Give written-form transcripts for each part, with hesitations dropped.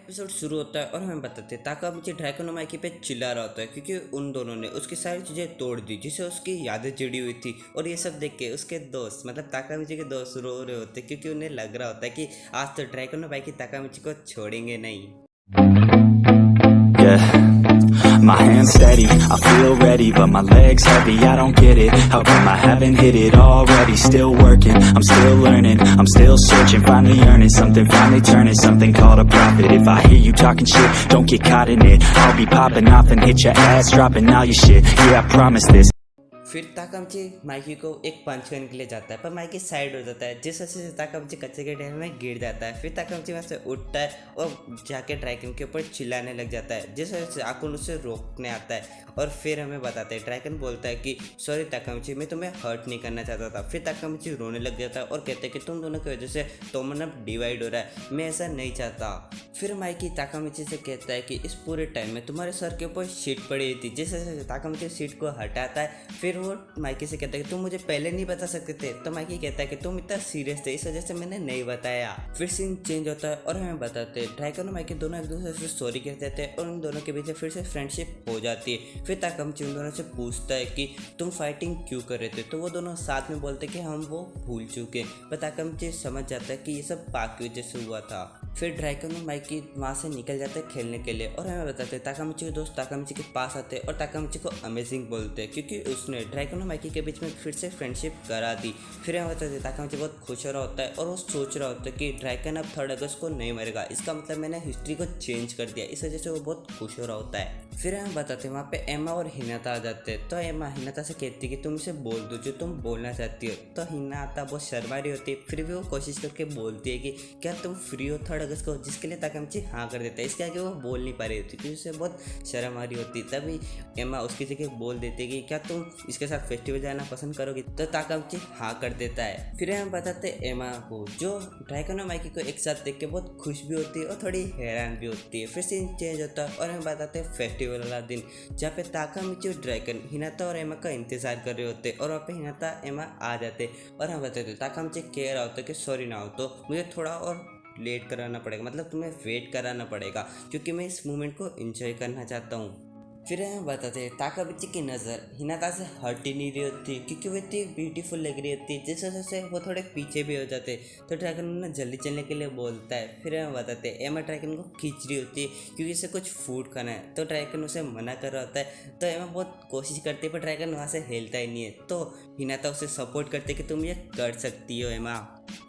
Episode शुरू होता है और हमें बताते हैं ताकामिची ड्रैगन माइकी पे चिल्ला रहा होता है क्योंकि उन दोनों ने उसकी सारी चीज़ें तोड़ दी जिससे उसकी यादें जुड़ी हुई थी। और ये सब देख के उसके दोस्त मतलब ताकामिची के दोस्त रो रहे होते हैं क्योंकि उन्हें लग रहा होता है कि आज तो ड्रैगन माइकी ताकामिची को छोड़ेंगे नहीं। Yeah, my hands steady, I feel ready, but my legs heavy, I don't get it, how come I haven't hit it already, still working, I'm still learning, I'm still searching, finally earning something, finally turning something called a profit, if I hear you talking shit, don't get caught in it, I'll be popping off and hit your ass, dropping all your shit, yeah I promise this. फिर ताकामिची Mikey को एक पंच करने के लिए जाता है पर Mikey side हो जाता है जिस वजह से ताकामिची कच्चे के ढेर में गिर जाता है। फिर ताकामिची वहाँ से उठता है और जाके ड्रैगन के ऊपर चिल्लाने लग जाता है जिस वजह से आकुन उसे रोकने आता है। और फिर हमें बताते हैं ड्रैगन बोलता है कि सॉरी ताकामिची, मैं तुम्हें हर्ट नहीं करना चाहता था। फिर ताकामिची रोने लग जाता है और कहते हैं कि तुम दोनों की वजह से तोमन अब डिवाइड हो रहा है, मैं ऐसा नहीं चाहता। फिर माइकी ताकामिची से कहता है कि इस पूरे टाइम में तुम्हारे सर के ऊपर शीट पड़ी हुई थी, जिस वजह से ताकामिची शीट को हटाता है। फिर वो माइकी से कहता है कि तुम मुझे पहले नहीं बता सकते थे। तो माइकी कहता है कि तुम इतना सीरियस थे इस वजह से मैंने नहीं बताया। फिर सीन चेंज होता है और हमें बताते हैं ड्रैगन और माइकी दोनों एक दूसरे से सॉरी कहते थे और उन दोनों के बीच फिर से फ्रेंडशिप हो जाती है। फिर ताकामिची उन दोनों से पूछता है कि तुम फाइटिंग क्यों कर रहे थे, तो वो दोनों साथ में बोलते कि हम वो भूल चुके। पर ताकामिची समझ जाता है कि ये सब पाक की वजह से हुआ था। फिर ड्रैगन और माइकी वहाँ से निकल जाते हैं खेलने के लिए और हमें बताते हैं ताकामिची के दोस्त ताकामिची के पास आते हैं और ताकामिची को अमेजिंग बोलते हैं क्योंकि उसने ड्रैगन और माइकी के बीच में फिर से फ्रेंडशिप करा दी। फिर हमें बताते हैं ताकामिची बहुत खुश हो रहा होता है और वो सोच रहा होता है कि ड्रैगन अब 3 अगस्त को नहीं मरेगा, इसका मतलब मैंने हिस्ट्री को चेंज कर दिया। इस वजह से वो बहुत खुश हो रहा होता है। फिर हमें बताते हैं वहाँ पे एमा और हिनाता आ जाते हैं। तो एमा हिनाता से कहती है कि तुम इसे बोल दो जो तुम बोलना चाहती हो। तो हिनाता बहुत शर्मा रही होती है, फिर भी वो कोशिश करके बोलती है कि क्या तुम फ्री हो 3 अगस्त को, जिसके लिए ताकामिची हाँ कर देता है। इसके आगे वो बोल नहीं पा रही होती क्योंकि उसे बहुत शर्म आ रही होती। तभी एमा उसकी जगह बोल देती है कि क्या तुम इसके साथ फेस्टिवल जाना पसंद करोगी, तो ताकामिची हाँ कर देता है। फिर हम बताते हैं एमा को जो ड्रैगन और माइकी को एक साथ देख के बहुत खुश भी होती है और थोड़ी हैरान भी होती है। फिर सीन चेंज होता है और हम बताते हैं फेस्टिवल वाला दिन जहाँ पे ताकामिची और ड्रैगन हिनाता और एमा का इंतजार कर रहे होते और वहाँ पे हिनाता एमा आ जाते और हम बताते ताकामिची कह रहा होता कि सॉरी ना हो तो मुझे थोड़ा और लेट कराना पड़ेगा, मतलब तुम्हें वेट कराना पड़ेगा क्योंकि मैं इस मोमेंट को एंजॉय करना चाहता हूँ। फिर हमें बताते हैं ताकामिची की नज़र हिनाता से हट ही नहीं रही होती क्योंकि वो इतनी ब्यूटीफुल लग रही होती है जिस वजह से वो थोड़े पीछे भी हो जाते। तो ड्रैगन उन्हें जल्दी चलने के लिए बोलता है। फिर हमें बताते हैं एमा ड्रैगन को खींच रही होती है क्योंकि इसे कुछ फूड खाना है। तो ड्रैगन उसे मना कर रहा होता है तो एमा बहुत कोशिश करती है पर ड्रैगन वहाँ से हिलता ही नहीं है। तो हिनाता उसे सपोर्ट करते कि तुम ये कर सकती हो एमा।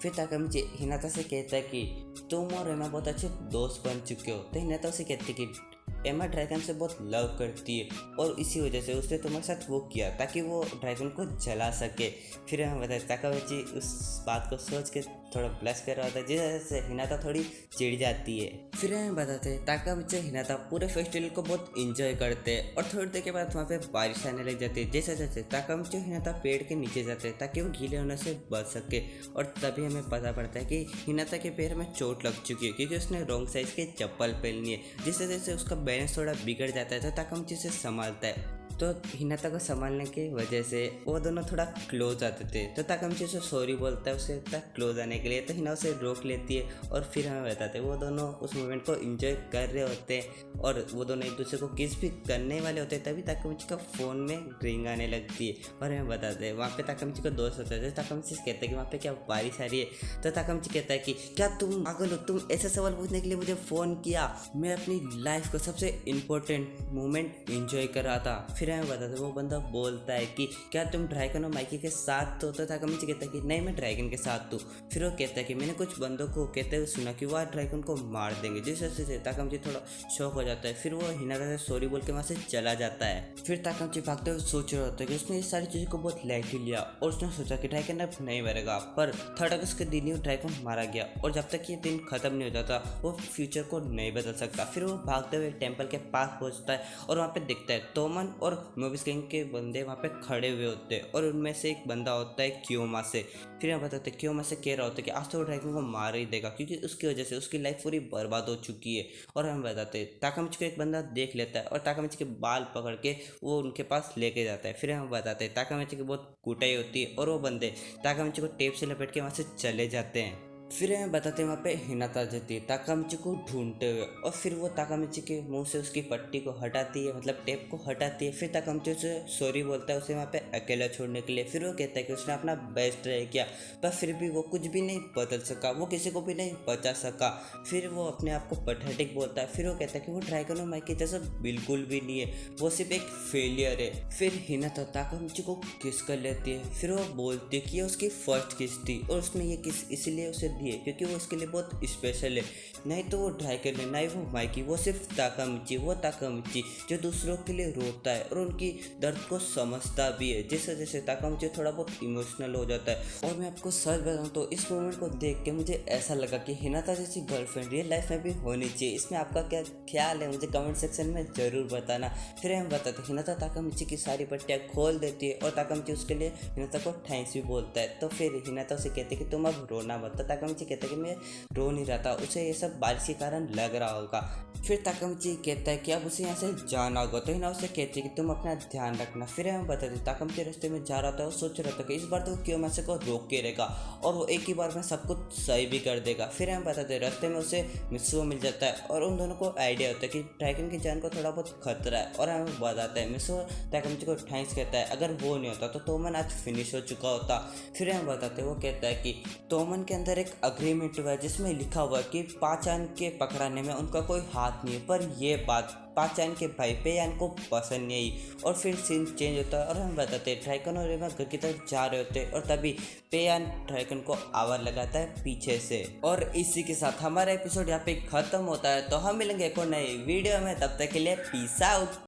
फिर ताकामिची हिनाता से कहता है कि तुम और एमा बहुत अच्छे दोस्त बन चुके हो। तो हिनाता उसे कहती है कि एमा ड्रैगन से बहुत लव करती है और इसी वजह से उसने तुम्हारे साथ वो किया ताकि वो ड्रैगन को जला सके। फिर हम बताते ताकामिची उस बात को सोच के थोड़ा ब्लश कर रहा होता है जिस वजह से हिनाता थोड़ी चिढ़ जाती है। फिर हमें बताते हैं ताकामिची हिनाता पूरे फेस्टिवल को बहुत इंजॉय करते हैं और थोड़ी देर के बाद वहाँ पे बारिश आने लग जाती है। जैसे जैसे ताकामिची हिनाता पेड़ के नीचे जाते हैं ताकि वो गीले होने से बच सके। और तभी हमें पता पड़ता है कि हिनाता के पैर में चोट लग चुकी है क्योंकि उसने रॉन्ग साइज के चप्पल पहनी है, जिस वजह से उसका बैलेंस थोड़ा बिगड़ जाता है। तो ताकामिची से संभालता है तो हिनाता को संभालने की वजह से वो दोनों थोड़ा क्लोज आते थे। तो ताकामिची उसे सॉरी बोलता है उसे इतना क्लोज आने के लिए। तो हिना उसे रोक लेती है और फिर हमें बताते हैं वो दोनों उस मोमेंट को एंजॉय कर रहे होते हैं और वो दोनों एक दूसरे को किस भी करने वाले होते हैं। तभी ताकामिची का फ़ोन में रिंग आने लगती है और हमें बताते हैं वहाँ पे ताकामिची को दोस्त होता है। तो ताकामिची से कहता है कि वहाँ पे क्या बारिश आ रही है। तो ताकामिची कहता है कि क्या तुम पागल हो, तुम ऐसे सवाल पूछने के लिए मुझे फ़ोन किया, मैं अपनी लाइफ को सबसे इम्पोर्टेंट मोमेंट एंजॉय कर रहा था। फिर हमें बताते वो बंदा बोलता है कि क्या तुम ड्रैगन और माइकी के साथ हो। तो ताकामिची कहता है कि नहीं मैं ड्रैगन के साथ हूँ। फिर वो कहता है कि मैंने कुछ बंदों को कहते हुए सुना कि वह ड्रैगन को मार देंगे, जिस वजह से ताकामिची थोड़ा शौक हो जाता है। फिर वो हिनाता से सॉरी बोल के वहाँ से चला जाता है। फिर ताकामिची भागते हुए सोच रहा होता है कि उसने इस सारी चीज़ों को बहुत लाइटली लिया और उसने सोचा कि ड्रैगन अब नहीं मरेगा। पर 3 अगस्त के दिन ही ड्रैगन मारा गया और जब तक ये दिन खत्म नहीं हो जाता वो फ्यूचर को नहीं बदल सकता। फिर वो भागते हुए टेम्पल के पास पहुँचता है और वहाँ पे दिखता है तोमन और मोबिस गैंग के बंदे वहाँ पे खड़े हुए होते हैं और उनमें से एक बंदा होता है क्योमा से। फिर हम बताते हैं क्योमा से कह रहा होता है कि आज तो वो ड्रैगन को मार ही देगा क्योंकि उसकी वजह से उसकी लाइफ पूरी बर्बाद हो चुकी है। और हम बताते हैं ताकामिची को एक बंदा देख लेता है और ताकामिची के बाल पकड़ के वो उनके पास लेके जाता है। फिर हम बताते हैं ताकामिची की बहुत कुटाई होती है और वो बंदे ताकामिची को टेप से लपेट के वहाँ से चले जाते हैं। फिर हमें बताते हैं वहाँ पे हिनाता जाती है ताकामिची को ढूंढते हुए, और फिर वो ताकामिची के मुंह से उसकी पट्टी को हटाती है, मतलब टेप को हटाती है। फिर ताकामिची उसे सॉरी बोलता है उसे वहाँ पे अकेला छोड़ने के लिए। फिर वो कहता है कि उसने अपना बेस्ट ट्राई किया पर फिर भी वो कुछ भी नहीं बदल सका, वो किसी को भी नहीं बचा सका। फिर वो अपने आप को पैथेटिक बोलता है। फिर वो कहता है कि वो ड्रैगन माइकी जैसा बिल्कुल भी नहीं है, वो सिर्फ एक फेलियर है। फिर हिनाता ताकामिची को किस कर लेती है। फिर वो बोलती है कि ये उसकी फर्स्ट किस थी और उसने ये किस इसलिए उसे दी है क्योंकि वो उसके लिए बहुत स्पेशल है। नहीं तो वो ड्रैगन है, नहीं वो माइकी, वो सिर्फ ताकामिची, वो ताकामिची जो दूसरों के लिए रोता है और उनकी दर्द को समझता भी है। जैसे जैसे ताकामिची थोड़ा बहुत इमोशनल हो जाता है। और मैं आपको सच बताऊं तो इस मोमेंट को देख के मुझे ऐसा लगा कि हिनाता जैसी गर्लफ्रेंड रियल लाइफ में भी होनी चाहिए। इसमें आपका क्या ख्याल है मुझे कमेंट सेक्शन में ज़रूर बताना। फिर हम बताते हैं हिनाता ताकामिची की सारी पट्टियाँ खोल देती है और ताकामिची उसके लिए हिनाता को थैंक्स भी बोलता है। तो फिर हिनाता उसे कहते हैं कि तुम अब रोना मत। तो ताकामिची कहता है कि मैं रो नहीं रहा था, उसे ये सब बारिश के कारण लग रहा होगा। फिर ताकामिची कहता है कि अब उसे यहाँ से जाना होगा। तो हिना उसे कहती है कि तुम अपना ध्यान रखना। फिर हमें बताते ताकामिची रास्ते में जा रहा था, वो सोच रहा था कि इस बार तो कियोमासा को रोक के रहेगा और वो एक ही बार में सब कुछ सही भी कर देगा। फिर हम बताते रास्ते में उसे मित्सुओ मिल जाता है और उन दोनों को आइडिया होता है कि ड्रैगन की जान को थोड़ा बहुत खतरा है। और हमें बताता है मित्सुओ ताकामिची को थैंक्स कहता है, अगर वो नहीं होता तो तोमन आज फिनिश हो चुका होता। फिर हम बताते हैं वो कहता है कि तोमन के अंदर एक अग्रीमेंट हुआ है जिसमें लिखा हुआ है कि पाचान के पकड़ाने में उनका कोई हाथ नहीं है, पर ये बात पाचान के भाई पेयान को पसंद नहीं आई। और फिर सीन चेंज होता है और हम बताते हैं ड्रैगन और रेमा घर की तरफ जा रहे होते हैं और तभी पेयान ड्रैगन को आवाज लगाता है पीछे से। और इसी के साथ हमारा एपिसोड यहाँ पे खत्म होता है। तो हम मिलेंगे एक और नई वीडियो में, तब तक के लिए पीस आउट।